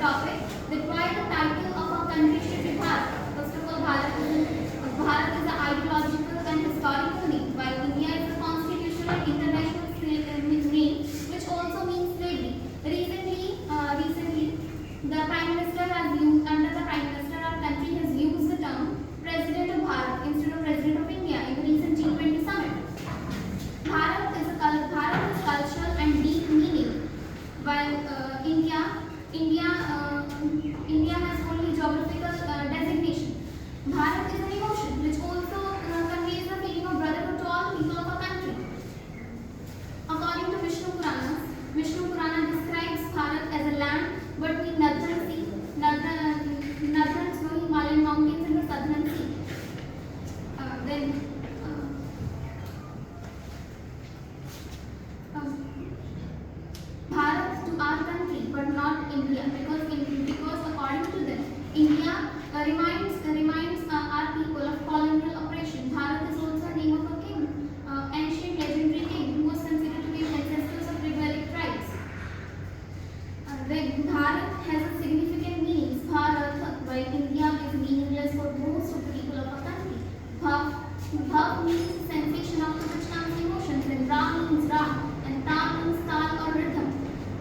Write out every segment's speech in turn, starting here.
topic that why the title of our country should be Bharat. First of all, Bharat is an ideological and historical name, while India is a constitutional and international name, which also means slavery. Recently, the Prime Minister has used, under the Prime Minister, our country has used the term President of Bharat instead of President of India in the recent G20 summit. Bharat is cultural and deep meaning, while India has only geographical designation. Bharat is an emotion which also conveys the feeling of brotherhood to all people of our country. According to Vishnu Purana describes Bharat as a land between northern snowy Himalayan mountains and the southern sea. Bharat to our country, but not India, because according to them, India reminds our people of colonial oppression. Bharat is also a name of a king, ancient legendary king who was considered to be ancestors of rebellic tribes. Bharat has a significant meanings. Bharat, while India is meaningless for most of the people of our country. Bhav means sensation after which comes emotions, and Ra means Ra, and Ta means tal or rhythm.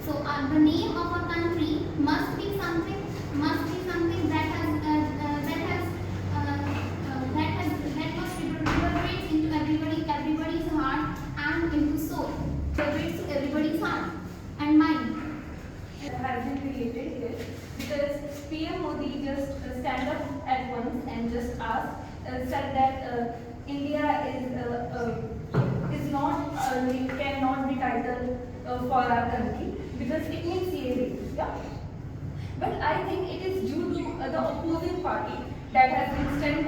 So the name of a country must be something that must reverberate into everybody's heart and into soul. Reverberates to everybody's heart and mind. Has been created here because PM Modi just stand up at once and just said that India is not cannot be titled for our country because it means slavery. Yeah, but I think it is due to the opposing party that has been stand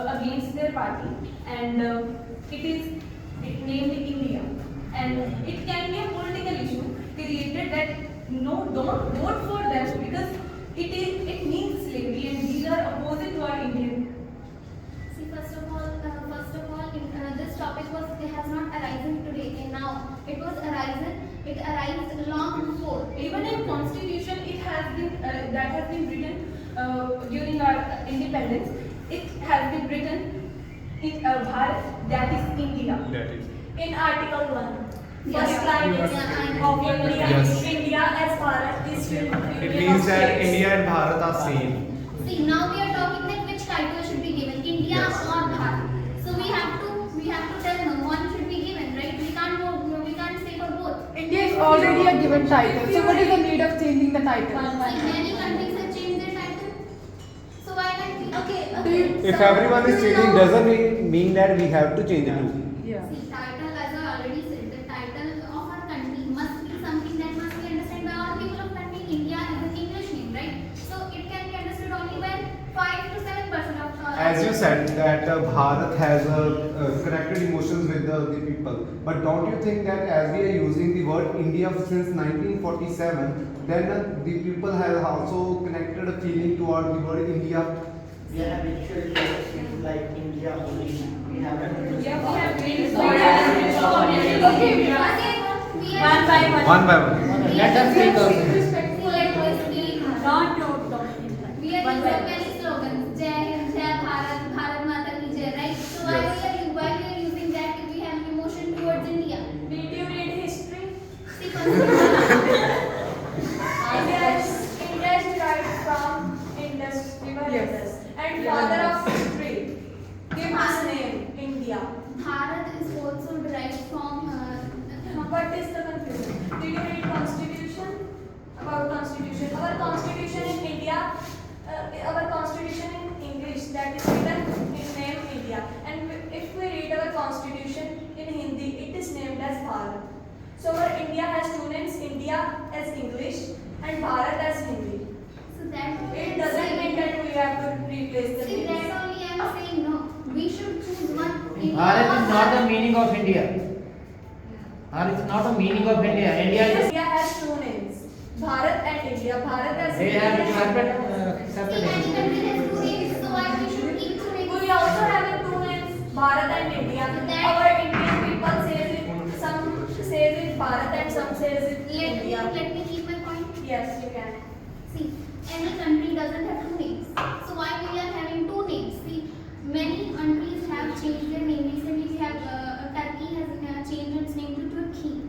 against their party, and it named India, and it can be a political issue created that. No, don't vote for them because it means slavery and these are opposite to our Indian. See, first of all, this topic has not arisen today and now. It arose long before. Even in Constitution, it has been that has been written during our independence. It has been written in Bharat, that is India. That is. In Article 1. First line is of India. Yes. India as Bharat is It means that India and Bharat are same. See, now we are talking that which title should be given, India Yes. or Bharat. So we have to tell no, one should be given, right? We can't say for both. India is already a given title, so what is the need of changing the title? See, many countries have changed their title. So why can't we? Okay. If everyone is changing, doesn't mean that we have to change it too. Yeah. See, title, as I already said, the title of our country must be something that must be understood by all people of country. India is an English name, right? So it can be understood only by 5 to 7% of. As you said that Bharat has connected emotions with the people, but don't you think that as we are using the word India since 1947, then the people have also connected a feeling toward the word India? We are habitually using like India only. We have One by one. Let us take Respectful and gracefully. Don't. We are using so many slogans. Jai Hind, Jai Bharat, Bharat Mata Ki Jai, right? So why we are using that if we have an emotion towards India? Did you read history? See, first India is derived from Indus River. Yes. And father of history. Give us name India. Bharat is also derived from. What is the confusion? Did you read Constitution? About Constitution. Our Constitution in India, our Constitution in English, that is written in name India. And if we read our Constitution in Hindi, it is named as Bharat. So our India has two names, India as English and Bharat as Hindi. So that It doesn't mean that we have to replace the See, names. that only I am saying no. We should choose one. India Bharat or is not the Bharat. meaning of India. Bharat is not the meaning of India. India is. India has two names, Bharat and India. Bharat as They have India. separate. See, any country has two names, so why we should keep two names? We also have two names, Bharat and India. Our Indian people says it, some says it Bharat and some says it India. Let me keep my point. Yes, you can. See, any country doesn't have two names. So why we are having two names? See, many countries have changed their name. Recently, we have Turkey has changed its name to Turkey,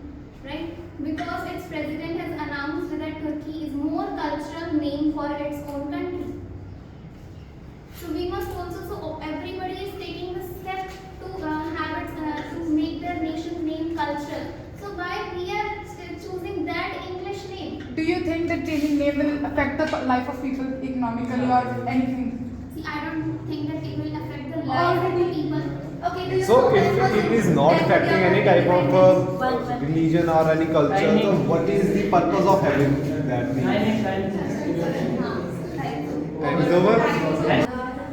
right? Because its president has announced that Turkey is more cultural name for its own country. So we must also, so everybody is taking the step to have it, to make their nation's name cultural. So why we are choosing that English name? Do you think that changing name will affect the life of people economically or anything? See, I don't think that it will affect the life of the people. Okay, do you So know if that it is not affecting any type of religion or any culture, so what is the purpose of having that name? Time is over. The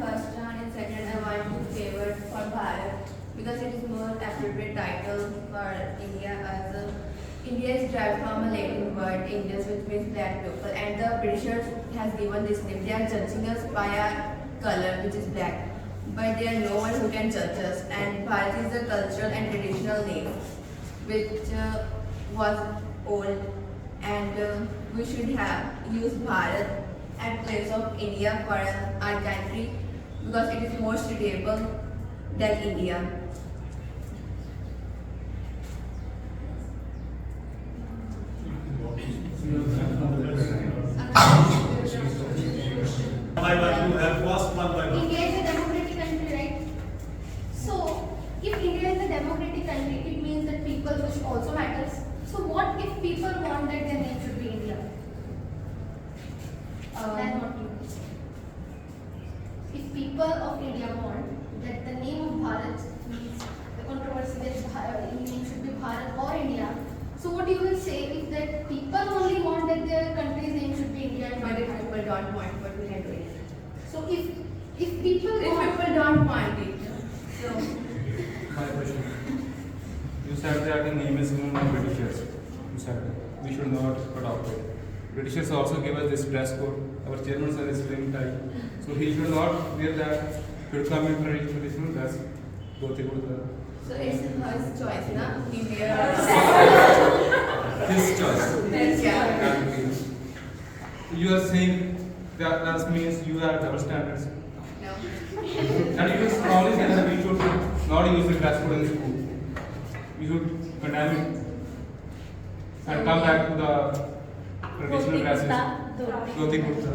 first one and second I want to favor for Bharat because it is more appropriate title for India as India is derived from a Latin word Indians which means black people and the Britishers has given this name. They are judging us by our color which is black. But there are no one who can judge us and Bharat is a cultural and traditional name which was old and we should have used Bharat at place of India for our country because it is more suitable than India. By one, you have first one by one. India is a democratic country, right? So, if India is a democratic country, it means that people which also matters. So, what if people want that their name should be India? Then what do you do? If people of India want that the name of Bharat means the controversy that name should be Bharat or India, so what you will say if that people only want that their country's name should be India? But if people don't want, what we can do it? So if people If want, people don't want it, so My question. You said that the name is given by Britishers. You said that we should not adopt it. Britishers also gave us this dress code. Our chairman said it's slim tie. So he should not wear that. Should come in traditional dress. Dhoti kurta. so it's his choice, na? He wear His choice. yeah. That means you are saying that means you have double standards. No. And you should always say that we should not use the dress code in school. We should condemn it and come back to the traditional dresses. Dhoti kurta.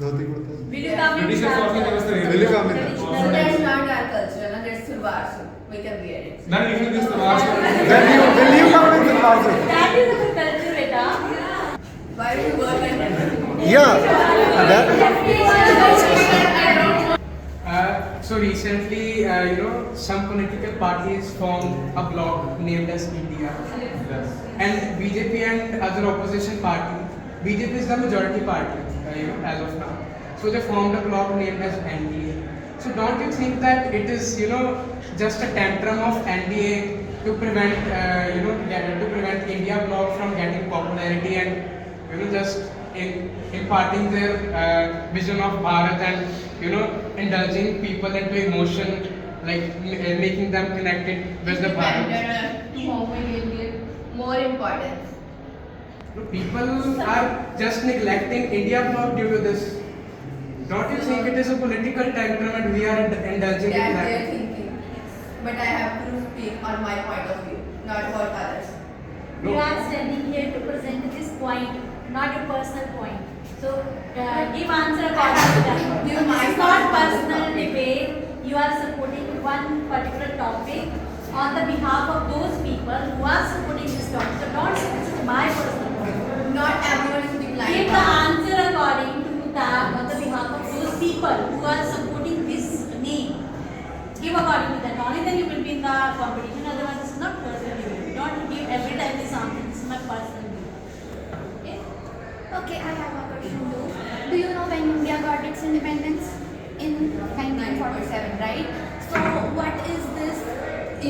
Dhoti kurta. Will you come in Britishers also gave us the Will you come in that? So that's not our culture, na? That's Sulwar suit. We can wear it. Then you should use the last one. Will you come in the closet? That is a culture, beta. Why do you work and Yeah. So recently, some political parties formed a bloc named as India, and BJP and other opposition party. BJP is the majority party, as of now. So they formed a bloc named as NDA. So don't you think that it is, just a tantrum of NDA to prevent, to prevent India bloc from getting popularity and, just imparting their vision of Bharat and, indulging people into emotion, like making them connected with the Bharat. to home will give more importance. People are just neglecting India bloc due to this. Don't you think it is a political tantrum and we are indulging in That's that? their thinking. But I have to speak on my point of view, not about others. We are standing here to present this point, not a personal point. So, give answer according to that. Give my It's not point. personal debate. You are supporting one particular topic on the behalf of those people who are supporting this topic. So, don't say this is my personal point. Not everyone is declining. Give the answer according to that on the behalf of those people who are supporting this name. Give according to that. Only then you will be in the competition. Otherwise, it's not personal debate. Don't give every time this answer. This is my personal view. Okay? okay, I have a question too. Do you know when India got its independence? In 1947, right? So what is this?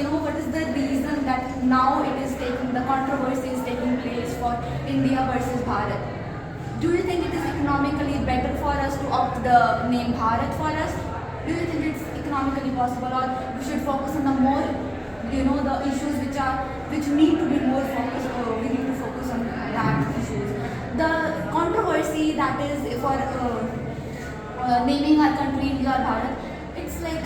What is the reason that now it is taking, the controversy is taking place for India versus Bharat? Do you think it is economically better for us to opt the name Bharat for us? Do you think it's economically possible, or we should focus on the more, the issues which need to be more focused, or we need to focus on that issues? The controversy that that is for naming our country India or Bharat. It's like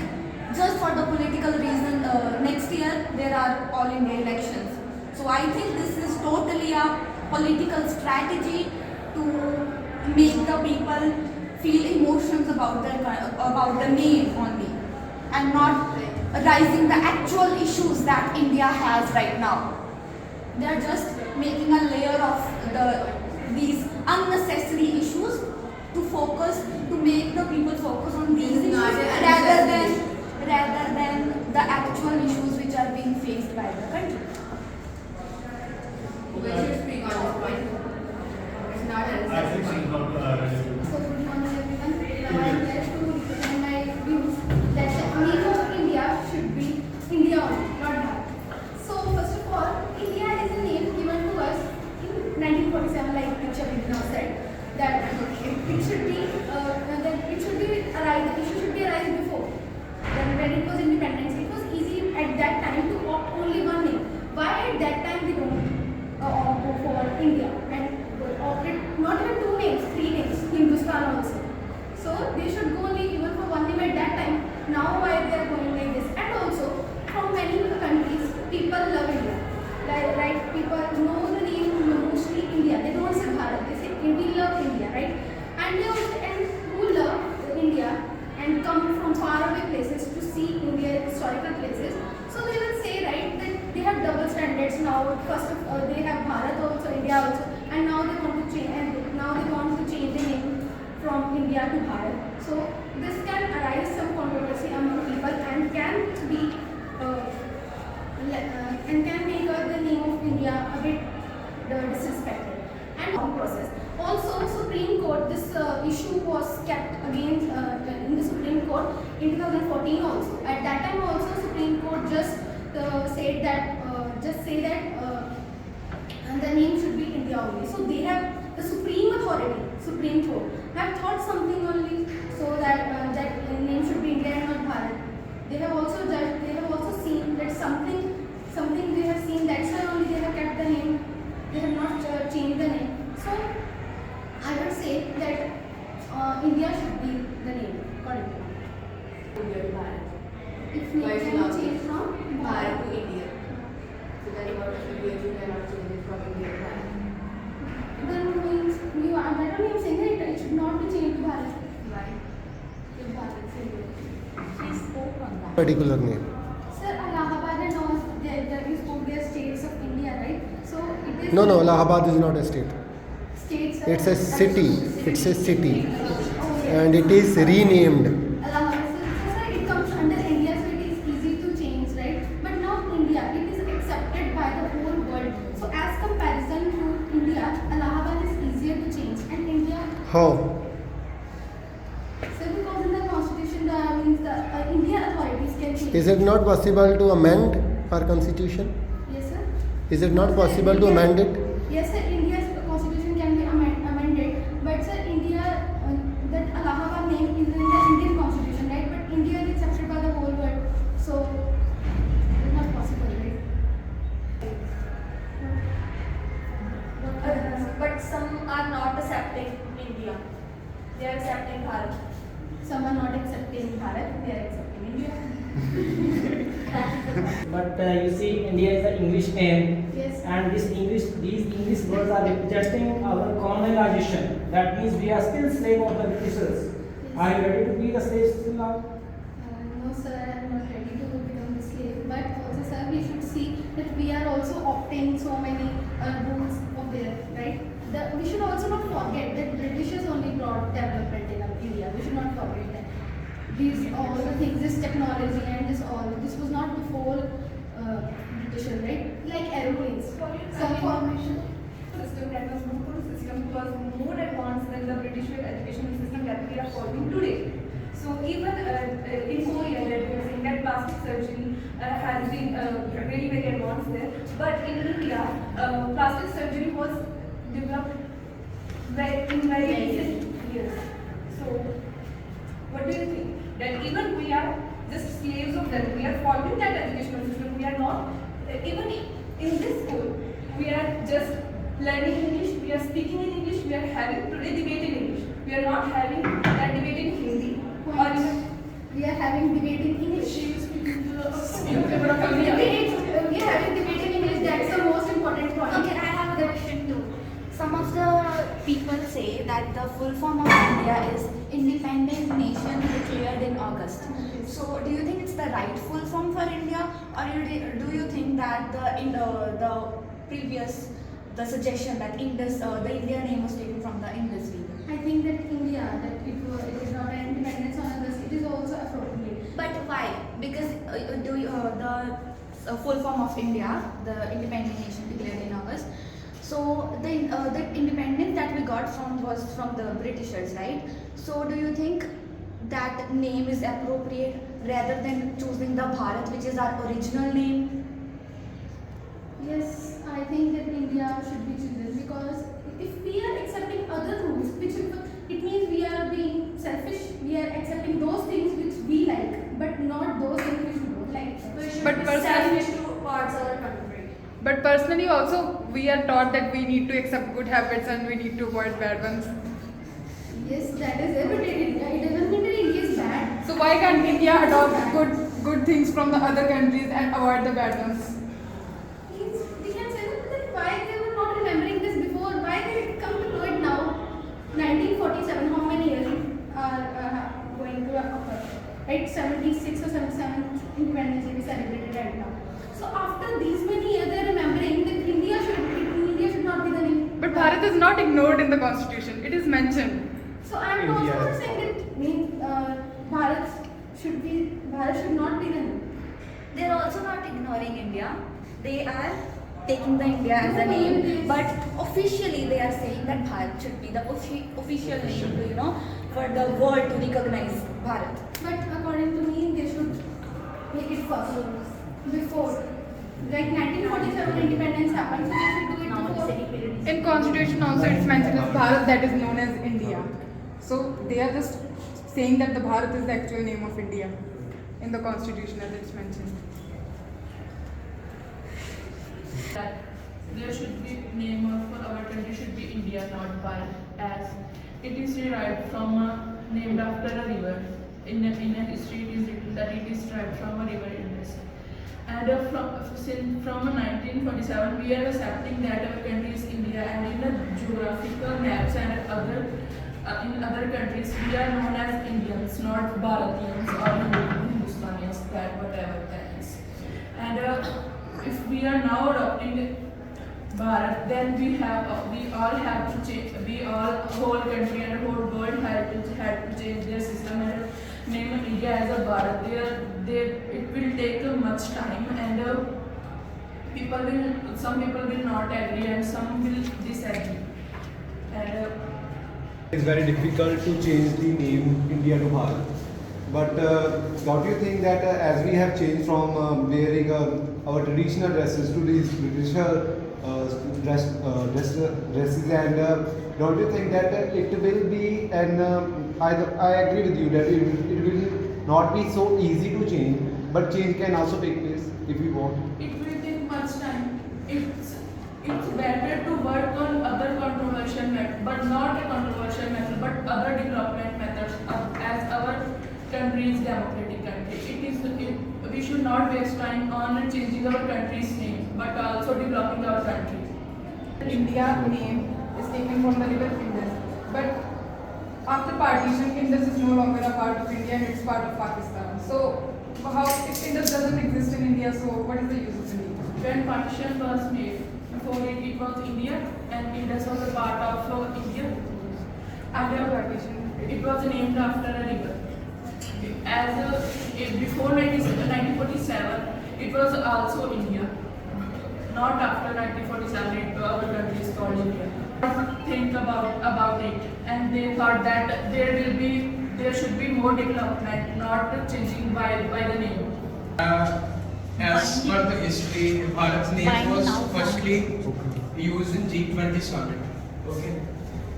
just for the political reason. Next year there are all India elections. So I think this is totally a political strategy to make the people feel emotions about the name only, and not rising the actual issues that India has right now. They are just making a layer of these unnecessary issues to make the people focus on these issues rather than the actual issues which are being faced by the country. We should speak on this point. It's not I think she's not So good morning everyone. Now I would like to represent my views that the name of India should be India only, not Bharat. So first of all, India is a name given to us in 1947, like Richard now said, that it should be arise before. Then when it was independence, it was easy at that time to opt only one name. Why at that time they don't go for India and opted not even two names, three names, Hindustan also. So they should go only even for one name at that time. Now why they are going like this? And also from many countries, people love India. Like people know the name mostly India. They don't say Bharat. They say we love India, right? And they also who love India and come from faraway places to see India historical places. So they will say, right, that they have double standards now. First of all, they have Bharat also, India also, and now they want to change. And now they want to change the name from India to Bharat. So this can arise some controversy among people and can be and can make the name of India a bit disrespected and long process. Also, Supreme Court, this issue was kept again in the Supreme Court in 2014 also. At that time also, Supreme Court just said that the name should be India only. So they have the supreme authority, Supreme Court, have thought something only so that that name should be India and not Bharat. They have also judged, they have also seen that something they have seen, that's why only they have kept the name. They have not changed the name. So I would say that India should be the name according to me. If name can change from Bharat to India. So then what should you cannot change it from India to Bharat? Then means you are better name saying that it should not be changed to Bharat. Why? To Bharat. She spoke on that. Particular name. Sir, Allahabad and all, you spoke their states of India, right? So it is No, Allahabad is not a state. states. It's a city. It's a city. Oh, yes. And it is renamed. Allahabad. So sir, it comes under India, so it is easy to change, right? But not India. It is accepted by the whole world. So as comparison to India, Allahabad is easier to change, and India. How? So because in the constitution, means the Indian authorities can change. Is it not possible to amend our constitution? Yes, sir. Is it not possible to amend it? Yes, sir. India's constitution can be amended, but sir, India that Allahabad name is in the Indian constitution, right? But India is accepted by the whole world, so it's not possible, right? But some are not accepting India. They are accepting Bharat. Some are not accepting Bharat; they are accepting India. But you see, India is an English name, Yes. and these English words are representing our colonization. That means we are still slave of the Britishers. Are you ready to be the slaves still now? No, sir, I am not ready to become the slave. But also, sir, we should see that we are also opting so many rules of their right. We should also not forget that Britishers only brought development in India. We should not forget that. These all the things, this technology and this was not before Britishers, right? Like aeroplanes. Some formation. System that was more advanced than the British education system that we are following today. So even in Korea, that we are saying that plastic surgery has been really very advanced there. But in India, plastic surgery was developed in very recent years. So what do you think? That even we are just slaves of that. We are following that educational system. We are not even in this school. We are just learning English. We we are speaking in English, we are having today debate in English. We are not having that debate in Hindi. Or We are having debate in English. she is speaking to We are having debate in English. That's the most important point. Okay, I have a question too. Some of the people say that the full form of India is independent nation declared in August. So, do you think it's the right full form for India, or do you think that the previous the suggestion that Indus the India name was taken from the Indus region? I think that India, that it is not an independence on others, it is also appropriate. But why? Because the full form of India, the independent nation declared in August. So the independence that we got was from the Britishers, right? So do you think that name is appropriate rather than choosing the Bharat, which is our original name? Yes, I think that India should be chosen because if we are accepting other rules, which it means we are being selfish, we are accepting those things which we like, but not those things which we don't like. We should But be personally- selfish towards our country. But personally also, we are taught that we need to accept good habits and we need to avoid bad ones. Yes, that is it, but it doesn't mean that India is bad. So why can't India adopt good things from the other countries and avoid the bad ones? We can say that why they were not remembering this before, why they come to know it now. 1947, how many years are going to occur? Right, 76 or 77th independence day we celebrated right now. So after these many years, they are remembering that India should not be the name. But Bharat is not ignored in the constitution. It is mentioned. So I am also not saying that Bharat should not be the name. They're also not ignoring India. They are taking the India as a name, but officially they are saying that Bharat should be the official name to, for the world to recognize Bharat. But according to me, they should make it first, before. Like 1947 independence happened, so they should do it before. In constitution also it's mentioned as Bharat, that is known as India. So they are just saying that the Bharat is the actual name of India in the constitution as it's mentioned. that there should be name of our country should be India, not Bharat, as it is derived from named after a river. In a history, it is written that it is derived from a river Indus. And from 1947, we are accepting that our country is India, and in the geographical maps and in other countries, we are known as Indians, not Bharatians or Hindustanians, that whatever that is. And if we are now adopting Bharat, then we all have to change. Whole country and whole world had to change their system and name India as a Bharat. It will take much time, and some people will not agree and some will disagree. And it's very difficult to change the name India to Bharat. But don't you think that as we have changed from wearing our traditional dresses to these British dresses, and don't you think that it will be, and I agree with you that it will not be so easy to change, but change can also take place if we want. it will take much time. It's better to work on other controversial methods, but not a controversial method, but other development methods as our country is democratic country. We should not waste time on changing our country's name, but also developing our country. India name is taken from the river Indus. But after partition, Indus is no longer a part of India and it's part of Pakistan. So how if Indus doesn't exist in India, so what is the use of India? When partition was made, before it was India, and Indus was a part of India. After partition, It was named after a river. Before 1947, it was also India. Not after 1947, our country is called India. Think about it, and they thought that there should be more development, not changing by the name. As per the history, Bharat's name was firstly used in G20 summit. Okay,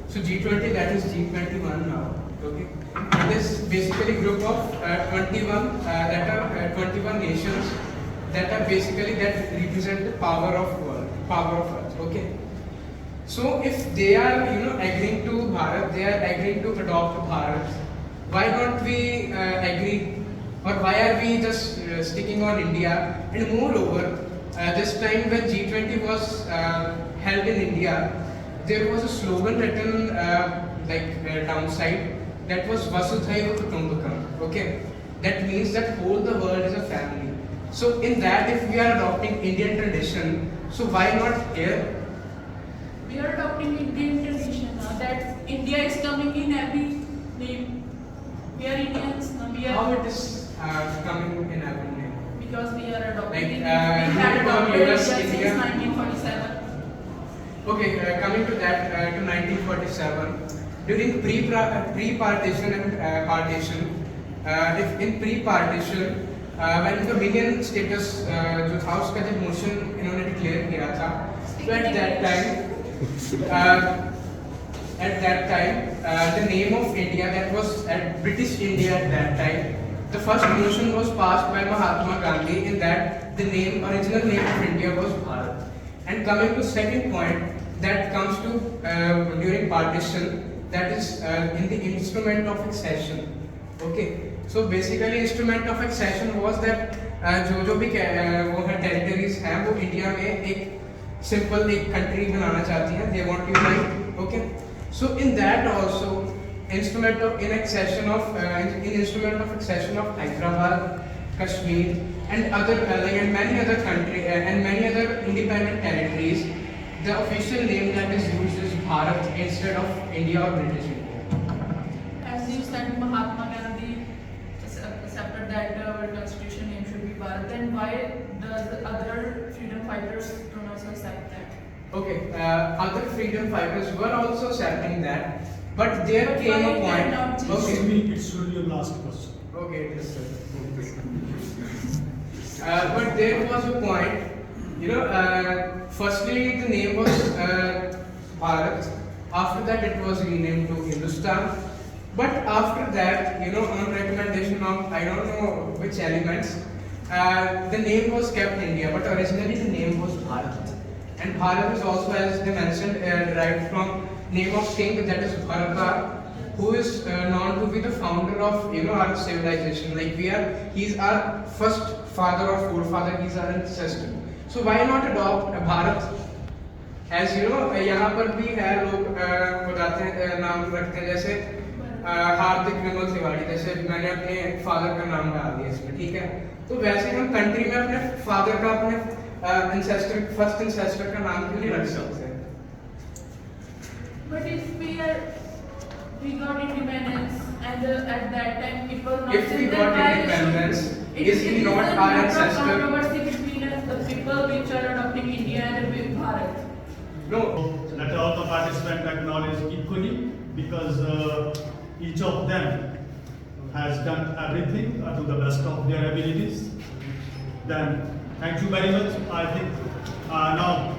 so G20, that is G21 now. Okay, it is basically group of 21 nations that are basically that represent the power of world, power of earth. Okay, So if they are agreeing to Bharat, they are agreeing to adopt Bharat. Why don't we agree, or why are we just sticking on India? And moreover, this time when G20 was held in India, there was a slogan written downside that was Vasudhaiva Kutumbakam. Okay, that means that whole the world is a family. So in that, if we are adopting Indian tradition, so why not here? We are adopting Indian tradition that India is coming in every name. We are Indians. We How are it is coming in every name? because we are adopting. Like, We had you adopted from India US, since India. 1947. Okay, coming to that, to 1947, during pre-partition and partition, if in pre-partition, when the Dominion status जो था उसका जब motion इन्होंने declare किया था, so at that time, the name of India, that was at British India at that time, the first motion was passed by Mahatma Gandhi in that the original name of India was Bharat. And coming to second point, that comes to during partition, that is in the instrument of accession. Okay, so basically instrument of accession was that जो भी वो है territories हैं वो India में एक simple एक country बनाना चाहती हैं, they want to unite. Okay, so in that also instrument of accession of Hyderabad, Kashmir, and other and many other countries and many other independent territories, the official name that is used is Bharat instead of India or British India. As you said, Mahatma Gandhi accepted that our constitution name should be Bharat. Then why does the other freedom fighters don't also accept that? Okay, other freedom fighters were also accepting that, but there came a point. Okay, it should be your last question. okay, it is sir. But there was a point. Firstly the name was Bharat. After that it was renamed to Hindustan. But after that, on recommendation of I don't know which elements, the name was kept India. But originally the name was Bharat. And Bharat is also, as they mentioned, derived from name of king, that is Bharata, who is known to be the founder of our civilization. Like he's our first father or forefather. He's our ancestor. So why not adopt Bharat? As यहाँ पर भी है लोग बताते हैं नाम रखते हैं जैसे हार्दिक विमल तिवारी, जैसे मैंने अपने फादर का नाम डाल दिया इसमें, ठीक है? तो वैसे हम कंट्री में अपने फादर का अपने फर्स्ट एंसेस्टर का नाम क्यों नहीं रख सकते? But if we got independence and at that time it was not. If we got independence, is he not our ancestor? Controversy between the people which are adopting India and with Bharat. No. Let all the participants acknowledge equally, because each of them has done everything to the best of their abilities. Then, thank you very much. I think now